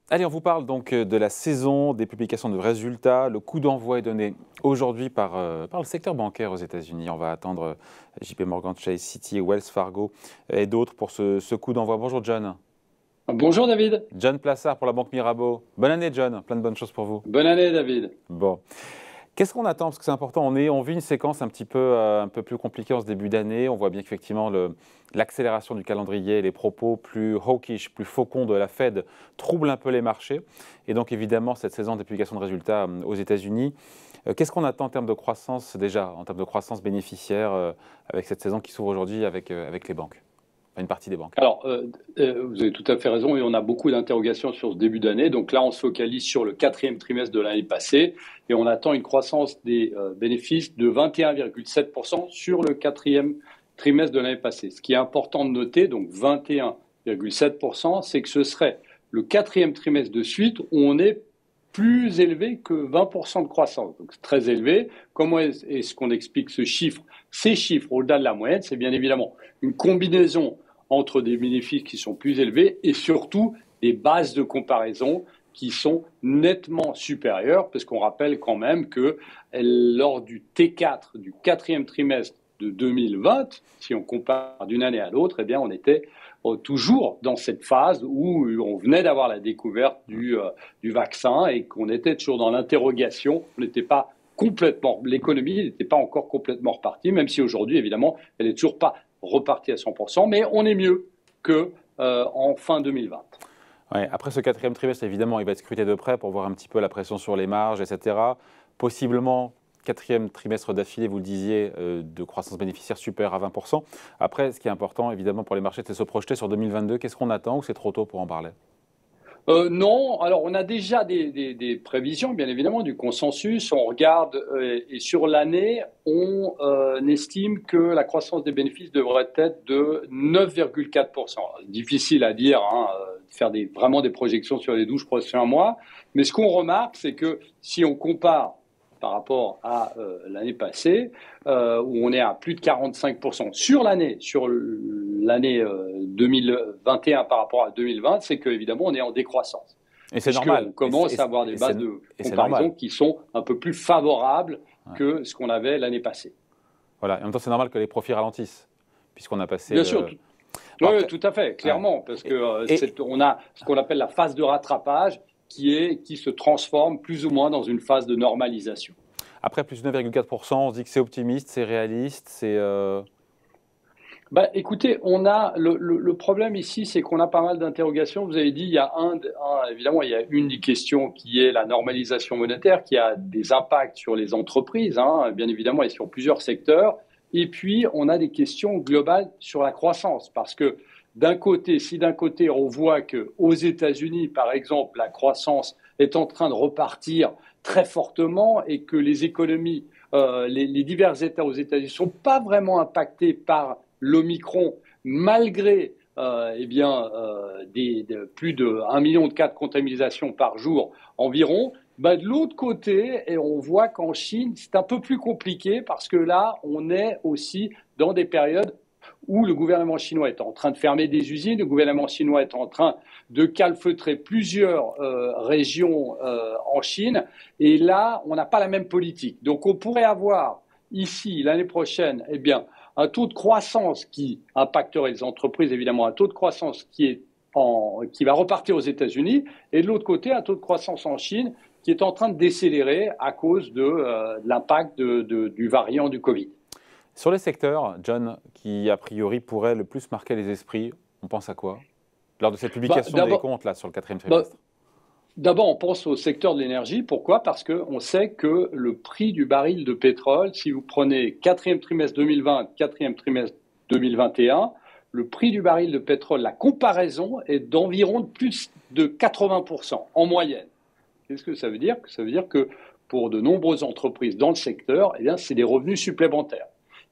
Allez, on vous parle donc de la saison des publications de résultats. Le coup d'envoi est donné aujourd'hui par le secteur bancaire aux États-Unis. On va attendre JP Morgan Chase, Citi, Wells Fargo et d'autres pour ce coup d'envoi. Bonjour John. Bonjour David. John Plassard pour la Banque Mirabeau. Bonne année John, plein de bonnes choses pour vous. Bonne année David. Bon. Qu'est-ce qu'on attend? Parce que c'est important, on vit une séquence un peu plus compliquée en ce début d'année. On voit bien qu'effectivement l'accélération du calendrier, les propos plus hawkish, plus faucons de la Fed troublent un peu les marchés. Et donc évidemment, cette saison des publications de résultats aux États-Unis, qu'est-ce qu'on attend en termes de croissance déjà, en termes de croissance bénéficiaire avec cette saison qui s'ouvre aujourd'hui avec les banques, enfin, une partie des banques? Alors, vous avez tout à fait raison et on a beaucoup d'interrogations sur ce début d'année. Donc là, on se focalise sur le quatrième trimestre de l'année passée et on attend une croissance des bénéfices de 21,7% sur le quatrième trimestre de l'année passée. Ce qui est important de noter, donc 21,7%, c'est que ce serait le quatrième trimestre de suite où on est plus élevé que 20% de croissance. Donc c'est très élevé. Comment est-ce qu'on explique ce chiffre? Ces chiffres au-delà de la moyenne, c'est bien évidemment une combinaison entre des bénéfices qui sont plus élevés et surtout des bases de comparaison qui sont nettement supérieures, parce qu'on rappelle quand même que lors du T4, du quatrième trimestre de 2020, si on compare d'une année à l'autre, eh bien on était toujours dans cette phase où on venait d'avoir la découverte du vaccin et qu'on était toujours dans l'interrogation. On n'était pas complètement, l'économie n'était pas encore complètement repartie, même si aujourd'hui, évidemment, elle n'est toujours pas repartie à 100%, mais on est mieux qu'en fin 2020. Ouais, après ce quatrième trimestre, évidemment, il va être scruté de près pour voir un petit peu la pression sur les marges, etc. Possiblement, quatrième trimestre d'affilée, vous le disiez, de croissance bénéficiaire supérieure à 20%. Après, ce qui est important, évidemment, pour les marchés, c'est de se projeter sur 2022. Qu'est-ce qu'on attend ou c'est trop tôt pour en parler? Non, alors on a déjà des prévisions, bien évidemment, du consensus. On regarde et sur l'année, on estime que la croissance des bénéfices devrait être de 9,4%. Difficile à dire, hein, faire vraiment des projections sur les 12 prochains mois, mais ce qu'on remarque, c'est que si on compare par rapport à l'année passée, où on est à plus de 45% sur l'année 2021 par rapport à 2020, c'est qu'évidemment, on est en décroissance. Et c'est normal. Puisqu'on commence à avoir des bases de C'est comparaison normal. qui sont un peu plus favorables Ouais. que ce qu'on avait l'année passée. Voilà. Et en même temps, c'est normal que les profits ralentissent, puisqu'on a passé Bien le. sûr, Bon, oui, après, tout à fait, ouais. clairement, parce que Et on a ce qu'on appelle la phase de rattrapage qui se transforme plus ou moins dans une phase de normalisation. après, plus 9,4%, on se dit que c'est optimiste, c'est réaliste, c'est. Bah, écoutez, on a le problème ici, c'est qu'on a pas mal d'interrogations. Vous avez dit, il y a évidemment, il y a une des questions qui est la normalisation monétaire, qui a des impacts sur les entreprises, hein, bien évidemment, et sur plusieurs secteurs. Et puis, on a des questions globales sur la croissance, parce que si d'un côté on voit que aux États-Unis, par exemple, la croissance est en train de repartir très fortement et que les économies, les divers États aux États-Unis sont pas vraiment impactés par l'Omicron, malgré plus de 1 million de cas de contamination par jour environ, bah, de l'autre côté, et on voit qu'en Chine, c'est un peu plus compliqué parce que là, on est aussi dans des périodes où le gouvernement chinois est en train de fermer des usines, le gouvernement chinois est en train de calfeutrer plusieurs régions en Chine, et là, on n'a pas la même politique. Donc, on pourrait avoir ici, l'année prochaine, eh bien, un taux de croissance qui impacterait les entreprises, évidemment, un taux de croissance qui va repartir aux États-Unis, et de l'autre côté, un taux de croissance en Chine qui est en train de décélérer à cause de l'impact du variant du Covid. Sur les secteurs, John, qui a priori pourraient le plus marquer les esprits, on pense à quoi? Lors de cette publication des comptes là, sur le quatrième Bah, trimestre. D'abord, on pense au secteur de l'énergie. Pourquoi? Parce qu'on sait que le prix du baril de pétrole, si vous prenez quatrième trimestre 2020, quatrième trimestre 2021, le prix du baril de pétrole, la comparaison est d'environ plus de 80% en moyenne. Qu'est-ce que ça veut dire? Ça veut dire que pour de nombreuses entreprises dans le secteur, eh bien, c'est des revenus supplémentaires.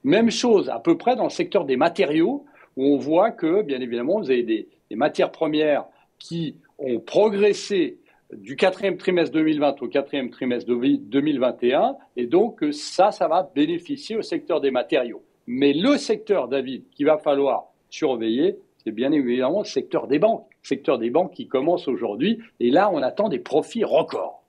Même chose à peu près dans le secteur des matériaux, où on voit que, bien évidemment, vous avez des matières premières qui ont progressé du quatrième trimestre 2020 au quatrième trimestre 2021, et donc ça va bénéficier au secteur des matériaux. Mais le secteur, David, qu'il va falloir surveiller, c'est bien évidemment le secteur des banques. secteur des banques qui commence aujourd'hui. Et là, on attend des profits records.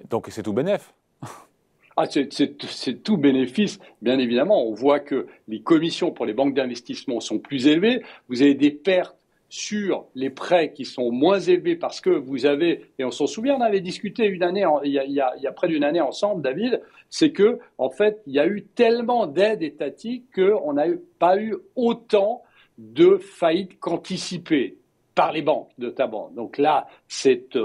Donc c'est tout bénef. Ah, c'est tout bénéfice, bien évidemment. On voit que les commissions pour les banques d'investissement sont plus élevées. Vous avez des pertes sur les prêts qui sont moins élevés parce que vous avez, et on s'en souvient, on avait discuté une année, il y a près d'une année ensemble, David, c'est que en fait, il y a eu tellement d'aides étatiques qu'on n'a pas eu autant de faillites qu'anticipées par les banques notamment. Donc là, c'est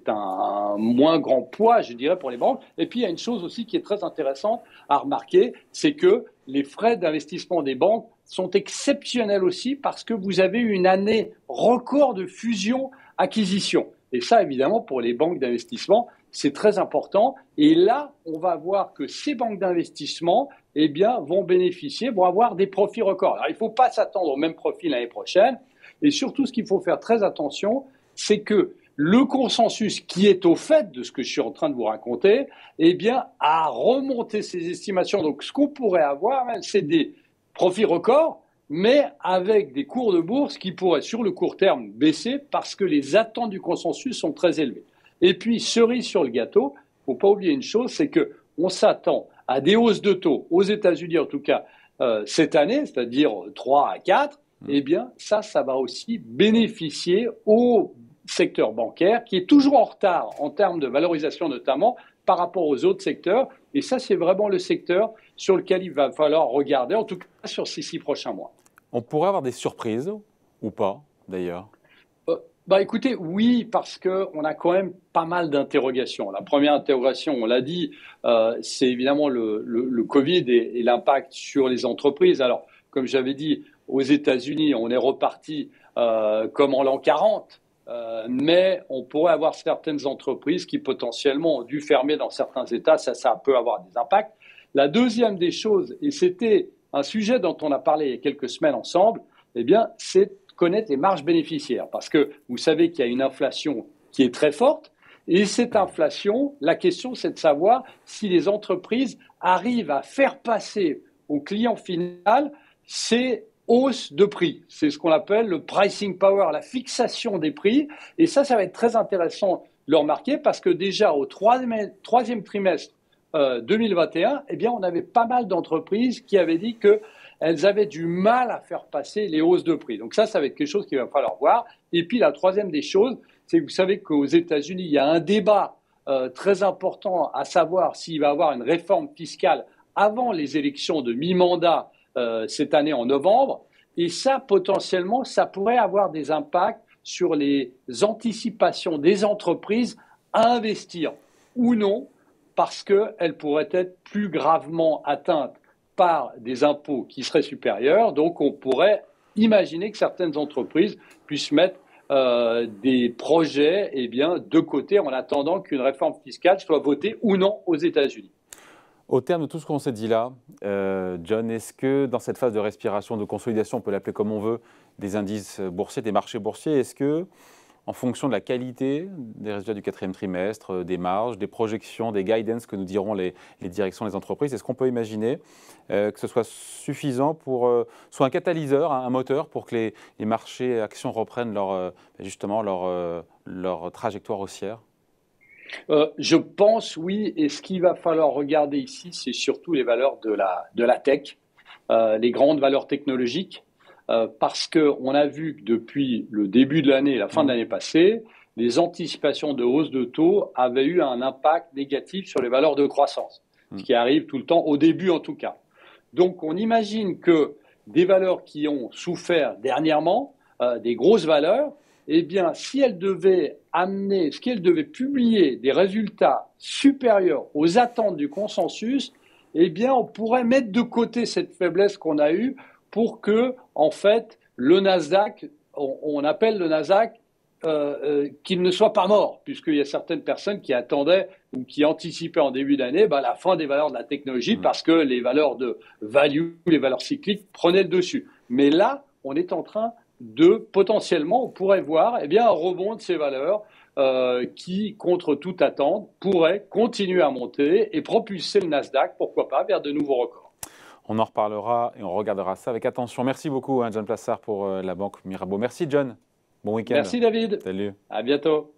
un moins grand poids, je dirais, pour les banques. Et puis, il y a une chose aussi qui est très intéressante à remarquer, c'est que les frais d'investissement des banques sont exceptionnels aussi parce que vous avez eu une année record de fusion-acquisition. Et ça, évidemment, pour les banques d'investissement, c'est très important. Et là, on va voir que ces banques d'investissement, eh bien, vont bénéficier, vont avoir des profits records. Alors, il ne faut pas s'attendre au même profit l'année prochaine. Et surtout, ce qu'il faut faire très attention, c'est que le consensus qui est au fait de ce que je suis en train de vous raconter, eh bien, a remonté ses estimations. Donc, ce qu'on pourrait avoir, c'est des profits records, mais avec des cours de bourse qui pourraient, sur le court terme, baisser parce que les attentes du consensus sont très élevées. Et puis, cerise sur le gâteau, il ne faut pas oublier une chose, c'est qu'on s'attend à des hausses de taux, aux États-Unis en tout cas, cette année, c'est-à-dire 3 à 4, eh bien, ça va aussi bénéficier au secteur bancaire qui est toujours en retard en termes de valorisation notamment par rapport aux autres secteurs. Et ça, c'est vraiment le secteur sur lequel il va falloir regarder, en tout cas sur ces 6 prochains mois. On pourrait avoir des surprises ou pas, d'ailleurs? Écoutez, oui, parce qu'on a quand même pas mal d'interrogations. La première interrogation, on l'a dit, c'est évidemment le Covid et l'impact sur les entreprises. Alors, comme j'avais dit, aux États-Unis, on est reparti comme en l'an 40, mais on pourrait avoir certaines entreprises qui potentiellement ont dû fermer dans certains États. Ça peut avoir des impacts. La deuxième des choses, et c'était un sujet dont on a parlé il y a quelques semaines ensemble, eh bien, c'est connaître les marges bénéficiaires. Parce que vous savez qu'il y a une inflation qui est très forte. Et cette inflation, la question, c'est de savoir si les entreprises arrivent à faire passer au client final ces hausses de prix. C'est ce qu'on appelle le pricing power, la fixation des prix. Et ça va être très intéressant de le remarquer parce que déjà au troisième trimestre 2021, eh bien, on avait pas mal d'entreprises qui avaient dit qu'elles avaient du mal à faire passer les hausses de prix. Donc ça va être quelque chose qu'il va falloir voir. Et puis la troisième des choses, c'est que vous savez qu'aux États-Unis, il y a un débat très important à savoir s'il va y avoir une réforme fiscale avant les élections de mi-mandat cette année en novembre. Et ça, potentiellement, ça pourrait avoir des impacts sur les anticipations des entreprises à investir ou non, parce qu'elles pourraient être plus gravement atteintes par des impôts qui seraient supérieurs. Donc, on pourrait imaginer que certaines entreprises puissent mettre des projets de côté en attendant qu'une réforme fiscale soit votée ou non aux États-Unis. Au terme de tout ce qu'on s'est dit là, John, est-ce que dans cette phase de respiration, de consolidation, on peut l'appeler comme on veut, des indices boursiers, des marchés boursiers, est-ce que, en fonction de la qualité des résultats du quatrième trimestre, des marges, des projections, des guidance que nous diront les directions des entreprises, est-ce qu'on peut imaginer que ce soit suffisant pour, soit un catalyseur, un moteur pour que les marchés actions reprennent leur trajectoire haussière? Je pense, oui, et ce qu'il va falloir regarder ici, c'est surtout les valeurs de la tech, les grandes valeurs technologiques, parce qu'on a vu que depuis le début de l'année et la fin de l'année passée, les anticipations de hausse de taux avaient eu un impact négatif sur les valeurs de croissance, ce qui arrive tout le temps, au début en tout cas. Donc on imagine que des valeurs qui ont souffert dernièrement, des grosses valeurs, eh bien, si elles devaient publier des résultats supérieurs aux attentes du consensus, eh bien, on pourrait mettre de côté cette faiblesse qu'on a eue pour que, en fait, le Nasdaq, on appelle le Nasdaq qu'il ne soit pas mort, puisqu'il y a certaines personnes qui attendaient ou qui anticipaient en début d'année la fin des valeurs de la technologie parce que les valeurs de value, les valeurs cycliques prenaient le dessus. Mais là, on est en train de potentiellement, on pourrait voir un rebond de ces valeurs qui, contre toute attente, pourraient continuer à monter et propulser le Nasdaq, pourquoi pas, vers de nouveaux records. On en reparlera et on regardera ça avec attention. Merci beaucoup, John Plassard, pour la banque Mirabeau. Merci, John. Bon week-end. Merci David. Salut. À bientôt.